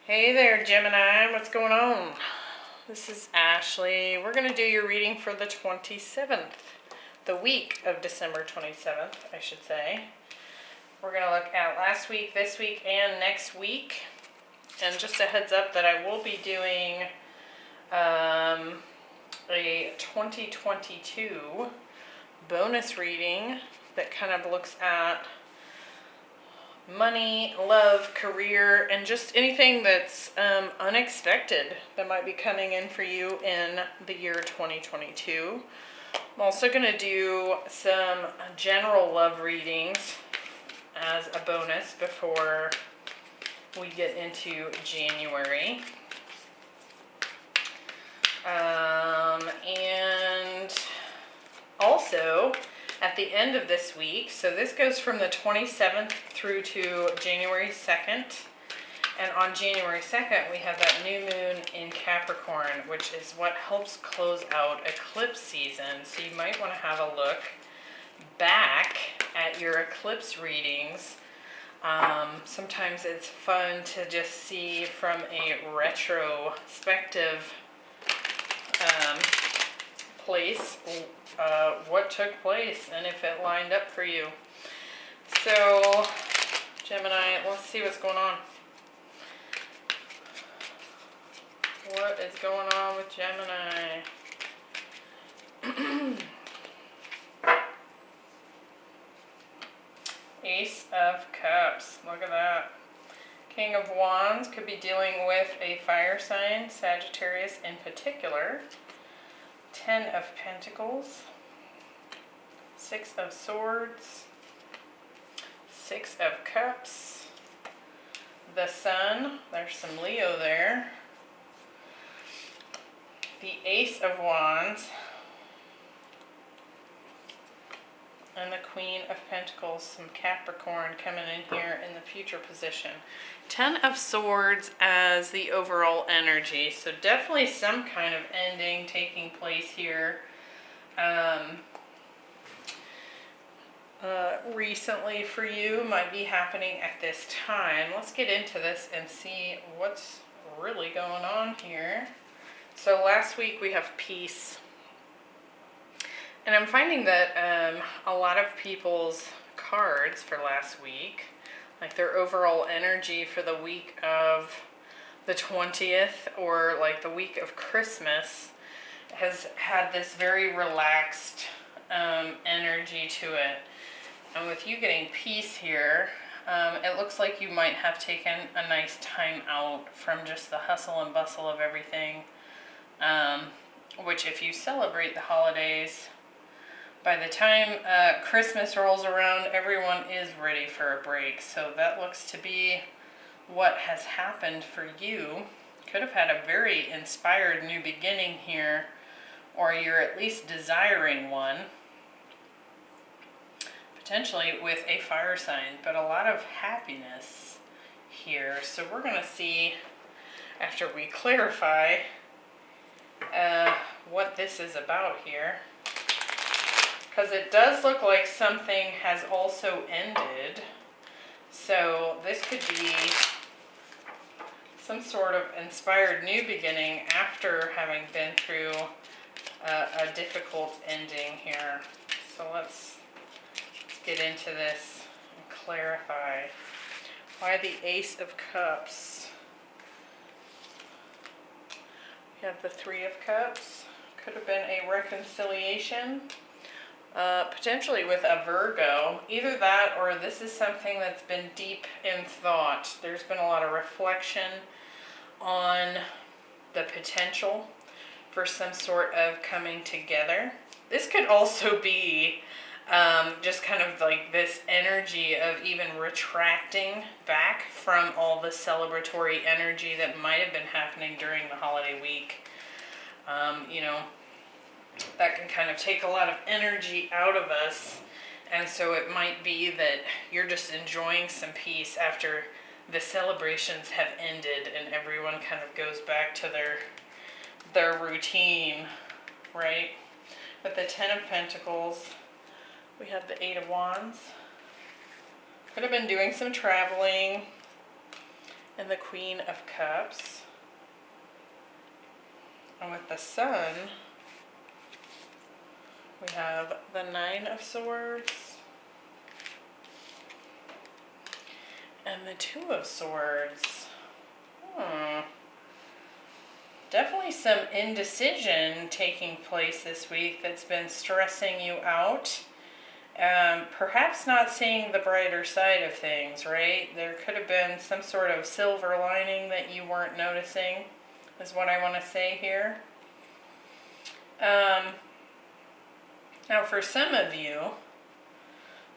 Hey there, Gemini. What's going on? This is Ashley. We're going to do your reading for the 27th, the week of December 27th, I should say. We're going to look at last week, this week, and next week. And just a heads up that I will be doing a 2022 bonus reading that kind of looks at money, love, career, and just anything that's unexpected that might be coming in for you in the year 2022. I'm also going to do some general love readings as a bonus before we get into January. And also, at the end of this week, so this goes from the 27th through to January 2nd. And on January 2nd, we have that new moon in Capricorn, which is what helps close out eclipse season. So you might want to have a look back at your eclipse readings. Sometimes it's fun to just see from a retrospective place what took place and if it lined up for you. So, Gemini, let's see what's going on. What is going on with Gemini? Ace of Cups. Look at that. King of Wands could be dealing with a fire sign, Sagittarius in particular. 10 of Pentacles. 6 of Swords. 6 of Cups. The Sun. There's some Leo there. The Ace of Wands. And the Queen of Pentacles, some Capricorn coming in here in the future position. 10 of Swords as the overall energy. So definitely some kind of ending taking place here. Recently for you, might be happening at this time. Let's get into this and see what's really going on here. So last week we have peace. And I'm finding that a lot of people's cards for last week, like their overall energy for the week of the 20th or like the week of Christmas, has had this very relaxed energy to it. And with you getting peace here, it looks like you might have taken a nice time out from just the hustle and bustle of everything, which if you celebrate the holidays, by the time Christmas rolls around, everyone is ready for a break. So that looks to be what has happened for you. Could have had a very inspired new beginning here, or you're at least desiring one. Potentially with a fire sign, but a lot of happiness here. So we're going to see, after we clarify what this is about here. Because it does look like something has also ended. So this could be some sort of inspired new beginning after having been through a difficult ending here. So let's get into this and clarify. Why the Ace of Cups? We have the 3 of Cups. Could have been a reconciliation. Potentially with a Virgo. Either that or this is something that's been deep in thought. There's been a lot of reflection on the potential for some sort of coming together. This could also be just kind of like this energy of even retracting back from all the celebratory energy that might have been happening during the holiday week. You know, that can kind of take a lot of energy out of us, and so it might be that you're just enjoying some peace after the celebrations have ended and everyone kind of goes back to their routine, right? With the 10 of Pentacles, we have the 8 of Wands. Could have been doing some traveling, and the Queen of Cups. And with the Sun, we have the Nine of Swords and the Two of Swords. Definitely some indecision taking place this week that's been stressing you out. Perhaps not seeing the brighter side of things, right? There could have been some sort of silver lining that you weren't noticing, is what I want to say here. Now for some of you,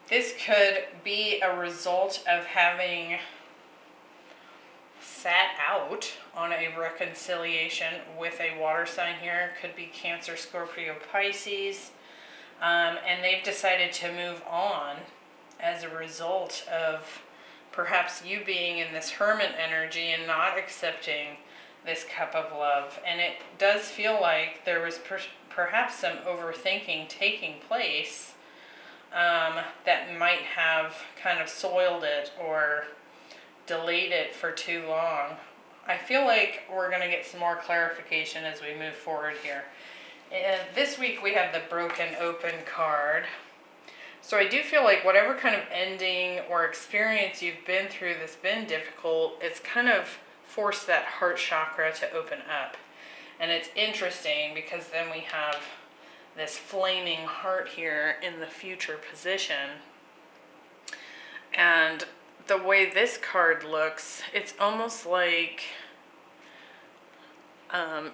this could be a result of having sat out on a reconciliation with a water sign here. Could be Cancer, Scorpio, Pisces. And they've decided to move on as a result of perhaps you being in this hermit energy and not accepting this cup of love. And it does feel like there was perhaps some overthinking taking place that might have kind of soiled it or delayed it for too long. I feel like we're going to get some more clarification as we move forward here. And this week we have the Broken Open card. So I do feel like whatever kind of ending or experience you've been through that's been difficult, it's kind of forced that heart chakra to open up. And it's interesting because then we have this flaming heart here in the future position. And the way this card looks, it's almost like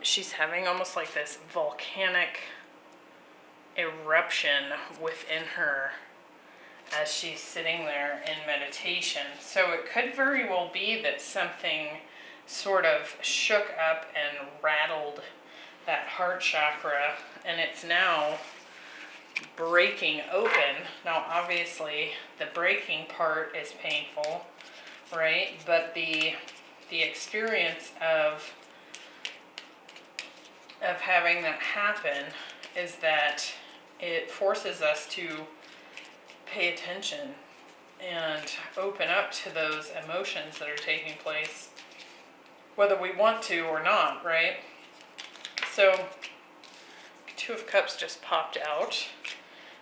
she's having almost like this volcanic eruption within her as she's sitting there in meditation. So it could very well be that something sort of shook up and rattled that heart chakra, and it's now breaking open. Now obviously the breaking part is painful, right? But the experience of having that happen is that it forces us to pay attention and open up to those emotions that are taking place, whether we want to or not, right? So Two of Cups just popped out.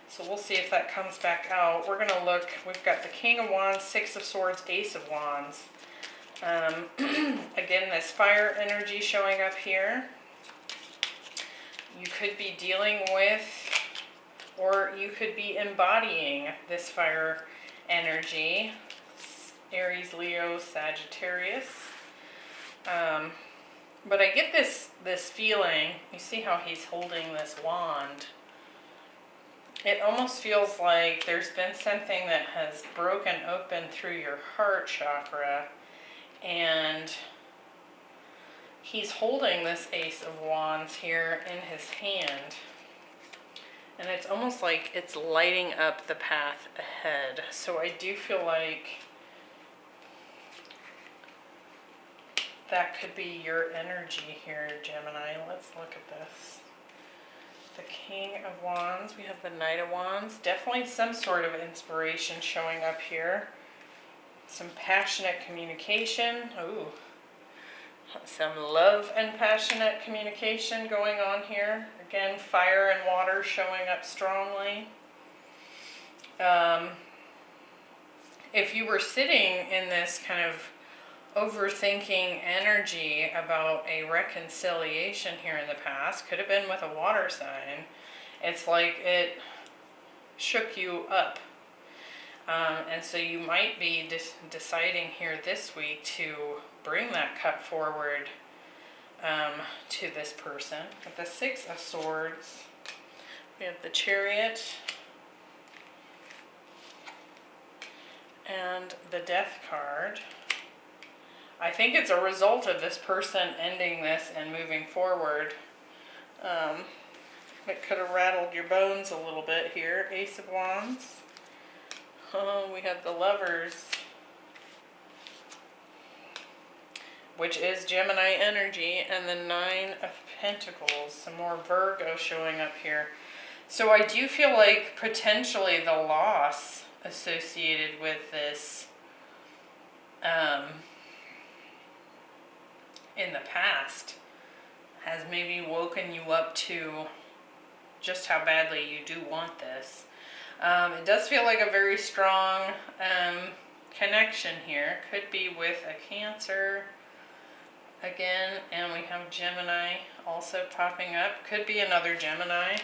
So we'll see if that comes back out. We're going to look, we've got the King of Wands, Six of Swords, Ace of Wands. Again, this fire energy showing up here. You could be dealing with, or you could be embodying this fire energy. Aries, Leo, Sagittarius. But I get this feeling, you see how he's holding this wand. It almost feels like there's been something that has broken open through your heart chakra, and he's holding this Ace of Wands here in his hand. And it's almost like it's lighting up the path ahead. So I do feel like that could be your energy here, Gemini. Let's look at this. The King of Wands, we have the Knight of Wands. Definitely some sort of inspiration showing up here. Some passionate communication. Ooh, some love and passionate communication going on here. Again, fire and water showing up strongly. If you were sitting in this kind of overthinking energy about a reconciliation here in the past, could have been with a water sign, it's like it shook you up. And so you might be deciding here this week to bring that cup forward to this person. With the Six of Swords, we have the Chariot and the Death card. I think it's a result of this person ending this and moving forward. It could have rattled your bones a little bit here. Ace of Wands. We have the Lovers, which is Gemini energy, and the Nine of Pentacles. Some more Virgo showing up here. So I do feel like potentially the loss associated with this in the past has maybe woken you up to just how badly you do want this. It does feel like a very strong connection here. Could be with a Cancer again, and we have Gemini also popping up. Could be another Gemini,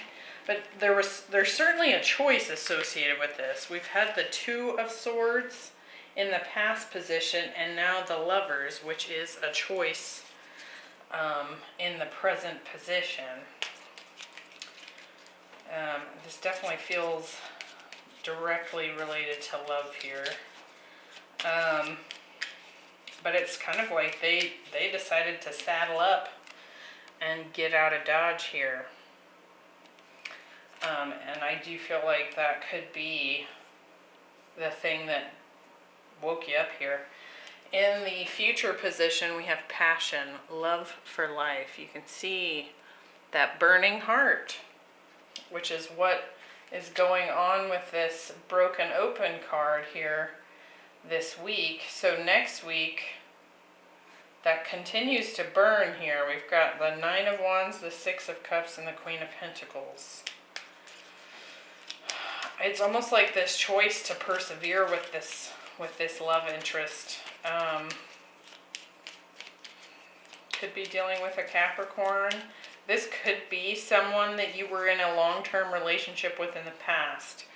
but there's certainly a choice associated with this. We've had the Two of Swords in the past position, and now the Lovers, which is a choice in the present position. This definitely feels directly related to love here. But it's kind of like they decided to saddle up and get out of Dodge here. And I do feel like that could be the thing that woke you up here. In the future position, we have passion, love for life. You can see that burning heart, which is what is going on with this broken open card here this week. So next week, that continues to burn here. We've got the Nine of Wands, the Six of Cups, and the Queen of Pentacles. It's almost like this choice to persevere with this love interest. Could be dealing with a Capricorn. This could be someone that you were in a long-term relationship with in the past.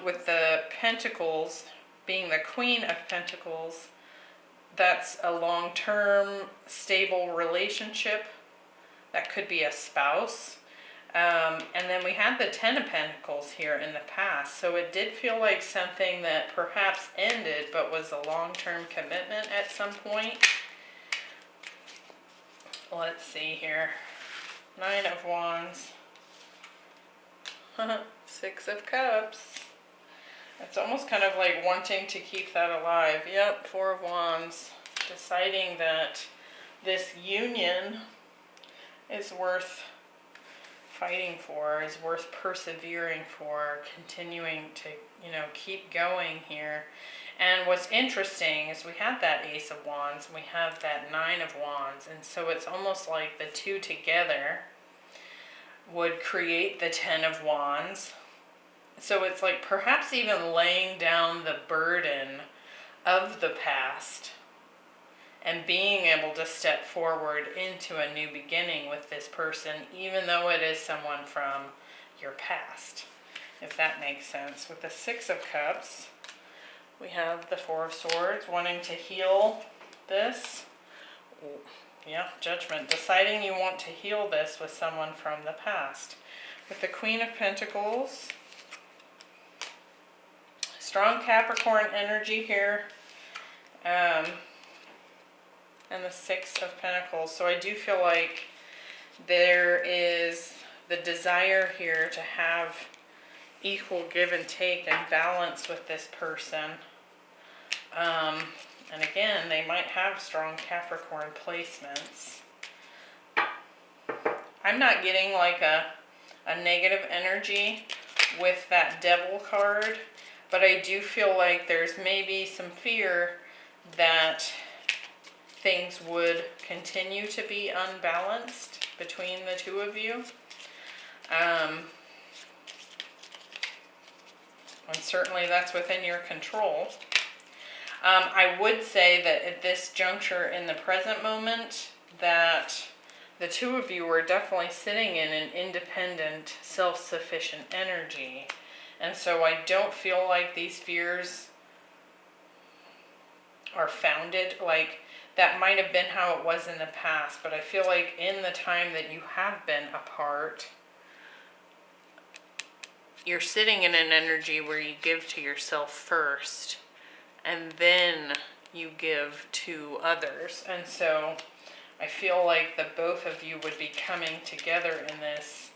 With the Pentacles being the Queen of Pentacles, that's a long-term, stable relationship. That could be a spouse. And then we had the Ten of Pentacles here in the past. So it did feel like something that perhaps ended, but was a long-term commitment at some point. Let's see here. Nine of Wands. Six of Cups. It's almost kind of like wanting to keep that alive. Yep, Four of Wands. Deciding that this union is worth fighting for, is worth persevering for, continuing to, keep going here. And what's interesting is we have that Ace of Wands, we have that Nine of Wands, and so it's almost like the two together would create the Ten of Wands. So it's like perhaps even laying down the burden of the past and being able to step forward into a new beginning with this person, even though it is someone from your past, if that makes sense. With the Six of Cups, we have the Four of Swords, wanting to heal this. Yeah, Judgment, deciding you want to heal this with someone from the past. With the Queen of Pentacles, strong Capricorn energy here. And the Six of Pentacles. So I do feel like there is the desire here to have equal give and take and balance with this person. And again, they might have strong Capricorn placements. I'm not getting like a negative energy with that Devil card, but I do feel like there's maybe some fear that things would continue to be unbalanced between the two of you. And certainly that's within your control. I would say that at this juncture in the present moment, that the two of you are definitely sitting in an independent, self-sufficient energy. And so I don't feel like these fears are founded. Like, that might have been how it was in the past, but I feel like in the time that you have been apart, you're sitting in an energy where you give to yourself first, and then you give to others. And so I feel like the both of you would be coming together in this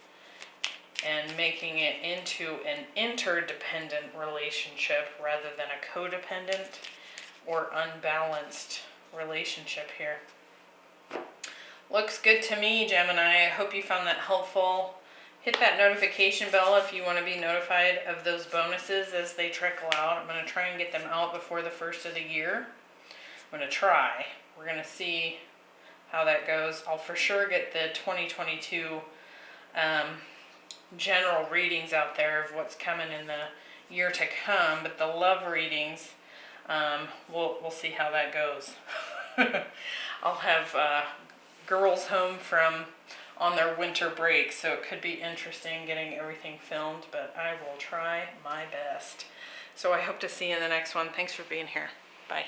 and making it into an interdependent relationship rather than a codependent or unbalanced relationship here. Looks good to me, Gemini. I hope you found that helpful. Hit that notification bell if you want to be notified of those bonuses as they trickle out. I'm going to try and get them out before the first of the year. I'm going to try. We're going to see how that goes. I'll for sure get the 2022 general readings out there of what's coming in the year to come, but the love readings, we'll see how that goes. I'll have girls home from on their winter break, so it could be interesting getting everything filmed, but I will try my best. So I hope to see you in the next one. Thanks for being here. Bye.